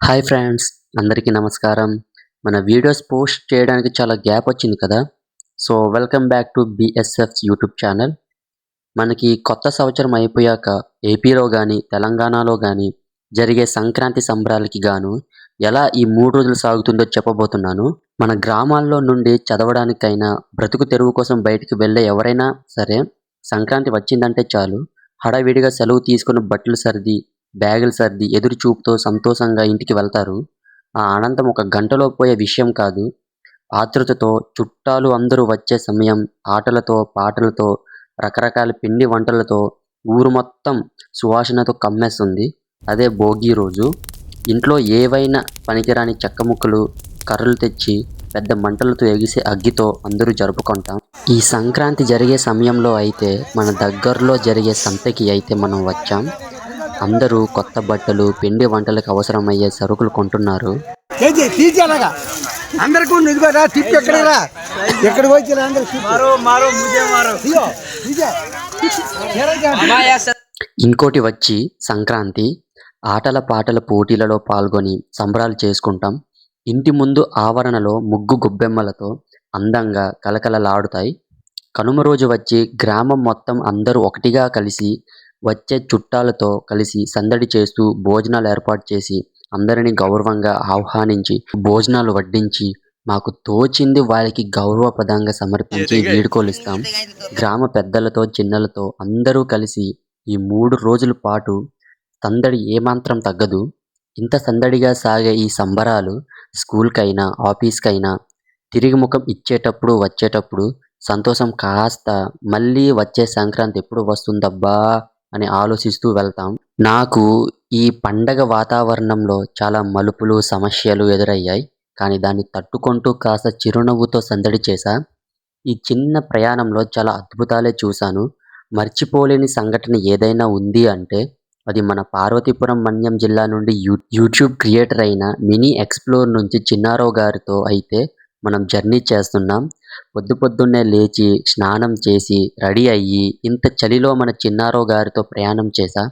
Hi friends, అందరికీ నమస్కారం. మన వీడియోస్ పోస్ట్ చేయడానికి చాలా గ్యాప్ వచ్చింది కదా. So welcome back to BSF's YouTube channel. మనకి కొత్త సంవత్సరం అయిపోయాక ఏపీలో కానీ తెలంగాణలో కానీ జరిగే సంక్రాంతి సంబరాలకి గాను ఎలా ఈ 3 రోజులు సాగుతుందో చెప్పబోతున్నాను. మన గ్రామాల్లో నుండి చదవడానికైనా బ్రతుకు తెరువు కోసం బయటికి వెళ్ళే ఎవరైనా సరే సంక్రాంతి వచ్చిందంటే చాలు హడావిడిగా సెలవు తీసుకుని బట్టలు సర్ది బ్యాగులు సర్ది ఎదురు చూపుతో సంతోషంగా ఇంటికి వెళ్తారు. ఆ ఆనందం ఒక గంటలో పోయే విషయం కాదు. ఆతృతతో చుట్టాలు అందరూ వచ్చే సమయం, ఆటలతో పాటలతో రకరకాల పిండి వంటలతో ఊరు మొత్తం సువాసనతో కమ్మేస్తుంది. అదే భోగి రోజు. ఇంట్లో ఏవైనా పనికిరాని చెక్క ముక్కలు కర్రలు తెచ్చి పెద్ద మంటలతో ఎగిసే అగ్గితో అందరూ జరుపుకుంటాం. ఈ సంక్రాంతి జరిగే సమయంలో అయితే మన దగ్గరలో జరిగే సంతకి అయితే మనం వచ్చాం. అందరూ కొత్త బట్టలు పిండి వంటలకు అవసరమయ్యే సరుకులు కొంటున్నారు. ఇంకోటి వచ్చి సంక్రాంతి ఆటల పాటల పోటీలలో పాల్గొని సంబరాలు చేసుకుంటాం. ఇంటి ముందు ఆవరణలో ముగ్గు గొబ్బెమ్మలతో అందంగా కలకలలాడుతాయి. కనుమ రోజు వచ్చి గ్రామం మొత్తం అందరూ ఒకటిగా కలిసి వచ్చే చుట్టాలతో కలిసి సందడి చేస్తూ భోజనాలు ఏర్పాటు చేసి అందరినీ గౌరవంగా ఆహ్వానించి భోజనాలు వడ్డించి మాకు తోచింది వాళ్ళకి గౌరవప్రదంగా సమర్పించి వీడుకోలిస్తాం. గ్రామ పెద్దలతో చిన్నలతో అందరూ కలిసి ఈ 3 రోజుల పాటు సందడి ఏమాత్రం తగ్గదు. ఇంత సందడిగా సాగే ఈ సంబరాలు స్కూల్కైనా ఆఫీస్కైనా తిరిగి ముఖం ఇచ్చేటప్పుడు వచ్చేటప్పుడు సంతోషం కాస్త మళ్ళీ వచ్చే సంక్రాంతి ఎప్పుడు వస్తుందబ్బా అని ఆలోచిస్తూ వెళ్తాం. నాకు ఈ పండగ వాతావరణంలో చాలా మలుపులు సమస్యలు ఎదురయ్యాయి. కానీ దాన్ని తట్టుకుంటూ కాస్త చిరునవ్వుతో సందడి చేశా. ఈ చిన్న ప్రయాణంలో చాలా అద్భుతాలే చూశాను. మర్చిపోలేని సంఘటన ఏదైనా ఉంది అంటే అది మన పార్వతీపురం మన్యం జిల్లా నుండి యూట్యూబ్ క్రియేటర్ అయిన మినీ ఎక్స్ప్లోర్ నుంచి చిన్నారావు గారితో అయితే మనం జర్నీ చేస్తున్నాం. పొద్దున్నే లేచి స్నానం చేసి రెడీ అయ్యి ఇంత చలిలో మన చిన్నారావు గారితో ప్రయాణం చేశా.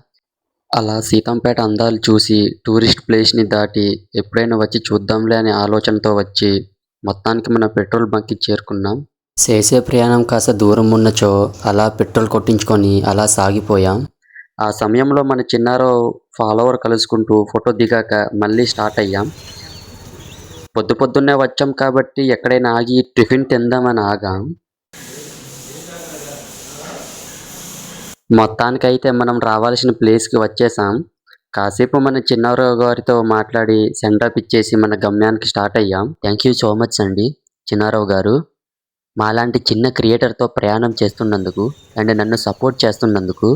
అలా సీతంపేట అందాలు చూసి టూరిస్ట్ ప్లేస్ని దాటి ఎప్పుడైనా వచ్చి చూద్దాంలే అనే ఆలోచనతో వచ్చి మొత్తానికి మన పెట్రోల్ బంక్కి చేరుకున్నాం. చేసే ప్రయాణం కాస్త దూరం ఉన్నచో అలా పెట్రోల్ కొట్టించుకొని అలా సాగిపోయాం. ఆ సమయంలో మన చిన్నారావు ఫాలోవర్ కలుసుకుంటూ ఫోటో దిగాక మళ్ళీ స్టార్ట్ అయ్యాం. పొద్దున్నే వచ్చాం కాబట్టి ఎక్కడైనా ఆగి టిఫిన్ తిందామని ఆగాం. మొత్తానికైతే మనం రావాల్సిన ప్లేస్కి వచ్చేసాం. కాసేపు మన చిన్నారావు గారితో మాట్లాడి సెండప్ ఇచ్చేసి మన గమ్యానికి స్టార్ట్ అయ్యాం. థ్యాంక్ యూ సో మచ్ అండి చిన్నారావు గారు, మాలాంటి చిన్న క్రియేటర్తో ప్రయాణం చేస్తున్నందుకు అండ్ నన్ను సపోర్ట్ చేస్తున్నందుకు.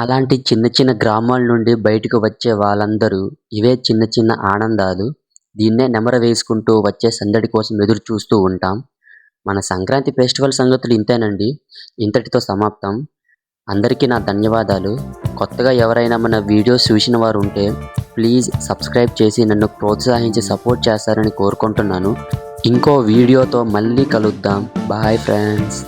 అలాంటి చిన్న గ్రామాల నుండి బయటకు వచ్చే వాళ్ళందరూ ఇవే చిన్న ఆనందాలు. దీన్నే నెమర వేసుకుంటూ వచ్చే సందడి కోసం ఎదురు చూస్తూ ఉంటాం. మన సంక్రాంతి ఫెస్టివల్ సంగతులు ఇంతేనండి. ఇంతటితో సమాప్తం. అందరికీ నా ధన్యవాదాలు. కొత్తగా ఎవరైనా మన వీడియోస్ చూసిన వారు ఉంటే ప్లీజ్ సబ్స్క్రైబ్ చేసి నన్ను ప్రోత్సహించి సపోర్ట్ చేస్తారని కోరుకుంటున్నాను. ఇంకో వీడియోతో మళ్ళీ కలుద్దాం. Bye friends.